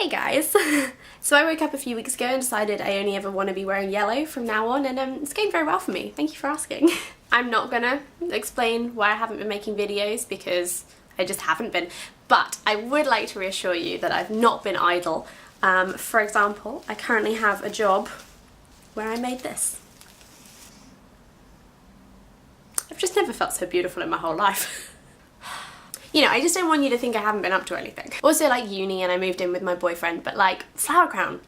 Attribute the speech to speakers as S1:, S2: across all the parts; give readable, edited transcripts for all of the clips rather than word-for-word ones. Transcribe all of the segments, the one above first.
S1: Hey guys! So I woke up a few weeks ago and decided I only ever want to be wearing yellow from now on, and it's going very well for me. Thank you for asking. I'm not gonna explain why I haven't been making videos because I just haven't been, but I would like to reassure you that I've not been idle. For example, I currently have a job where I made this. I've just never felt so beautiful in my whole life. You know, I just don't want you to think I haven't been up to anything. Also, like, uni, and I moved in with my boyfriend, but like, flower crown.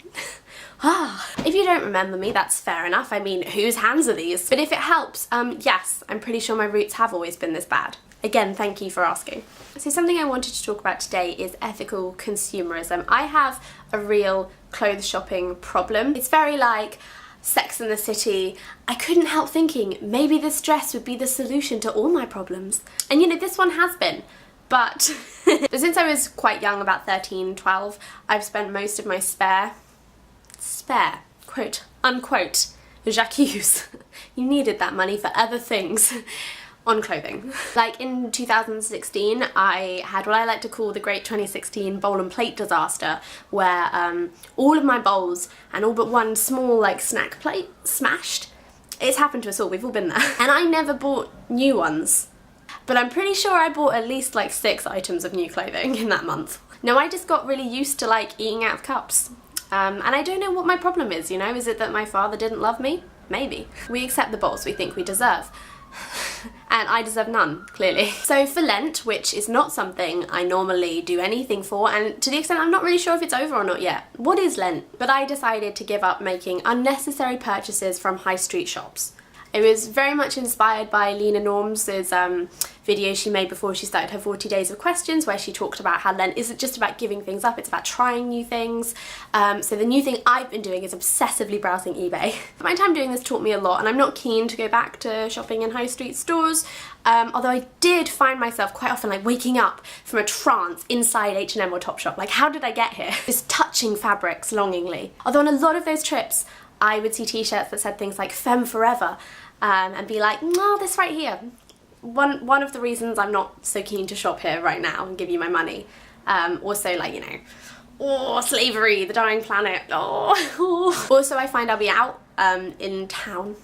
S1: If you don't remember me, that's fair enough. I mean, whose hands are these? But if it helps, yes, I'm pretty sure my roots have always been this bad. Again, thank you for asking. So something I wanted to talk about today is ethical consumerism. I have a real clothes shopping problem. It's very like Sex and the City. I couldn't help thinking maybe this dress would be the solution to all my problems. And you know, this one has been. But since I was quite young, about 13, 12, I've spent most of my spare, quote, unquote, j'accuse, you needed that money for other things, on clothing. Like in 2016, I had what I like to call the Great 2016 Bowl and Plate disaster, where all of my bowls and all but one small like snack plate smashed. It's happened to us all, we've all been there. And I never bought new ones. But I'm pretty sure I bought at least like 6 items of new clothing in that month. Now I just got really used to like eating out of cups. And I don't know what my problem is, you know? Is it that my father didn't love me? Maybe. We accept the bowls we think we deserve. And I deserve none, clearly. So for Lent, which is not something I normally do anything for, and to the extent I'm not really sure if it's over or not yet. What is Lent? But I decided to give up making unnecessary purchases from high street shops. It was very much inspired by Lena Norm's video she made before she started her 40 Days of Questions, where she talked about how Lent isn't just about giving things up, it's about trying new things. So the new thing I've been doing is obsessively browsing eBay. My time doing this taught me a lot, and I'm not keen to go back to shopping in high street stores, although I did find myself quite often like waking up from a trance inside H&M or Topshop. Like, how did I get here? Just touching fabrics longingly. Although on a lot of those trips, I would see t-shirts that said things like Femme Forever, and be like, no, this right here. One of the reasons I'm not so keen to shop here right now and give you my money. Also, like, you know, oh, slavery, the dying planet, oh. Also, I find I'll be out in town,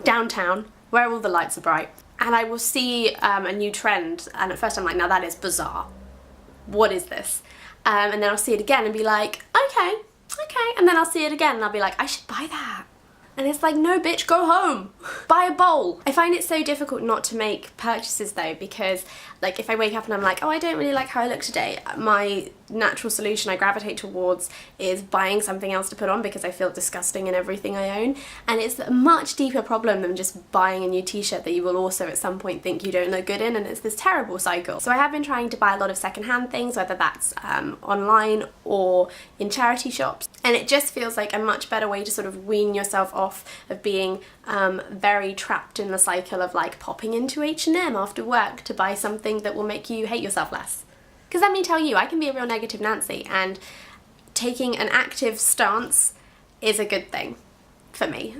S1: downtown, where all the lights are bright, and I will see a new trend, and at first I'm like, now that is bizarre. What is this? And then I'll see it again and be like, okay, and then I'll see it again and I'll be like, I should buy that. And it's like, no bitch, go home. Buy a bowl. I find it so difficult not to make purchases though, because like if I wake up and I'm like, oh, I don't really like how I look today, my natural solution I gravitate towards is buying something else to put on because I feel disgusting in everything I own. And it's a much deeper problem than just buying a new t-shirt that you will also at some point think you don't look good in, and it's this terrible cycle. So I have been trying to buy a lot of secondhand things, whether that's online or in charity shops, and it just feels like a much better way to sort of wean yourself off of being very trapped in the cycle of like popping into H&M after work to buy something that will make you hate yourself less. Because let me tell you, I can be a real negative Nancy, and taking an active stance is a good thing for me.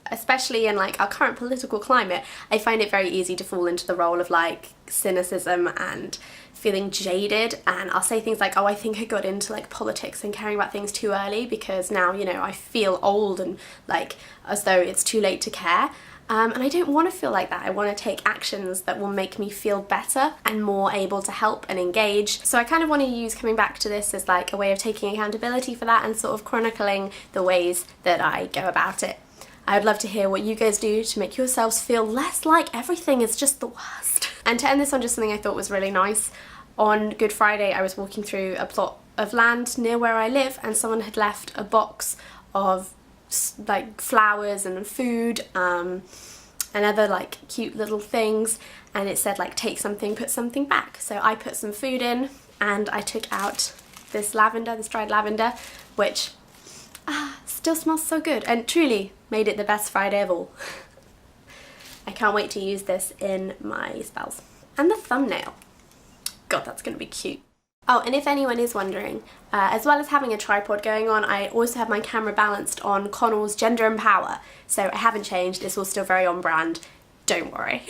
S1: Especially in like our current political climate, I find it very easy to fall into the role of like cynicism and feeling jaded, and I'll say things like, oh, I think I got into like politics and caring about things too early because now, you know, I feel old and like as though it's too late to care. And I don't want to feel like that. I want to take actions that will make me feel better and more able to help and engage. So I kind of want to use coming back to this as like a way of taking accountability for that and sort of chronicling the ways that I go about it. I would love to hear what you guys do to make yourselves feel less like everything is just the worst. And to end this on just something I thought was really nice, on Good Friday I was walking through a plot of land near where I live, and someone had left a box of like flowers and food and other like cute little things, and it said like, take something, put something back. So I put some food in, and I took out this lavender, this dried lavender, which still smells so good and truly made it the best Friday of all. I can't wait to use this in my spells. And the thumbnail. God, that's gonna be cute. Oh, and if anyone is wondering, as well as having a tripod going on, I also have my camera balanced on Connell's Gender and Power. So I haven't changed, it's all still very on brand, don't worry.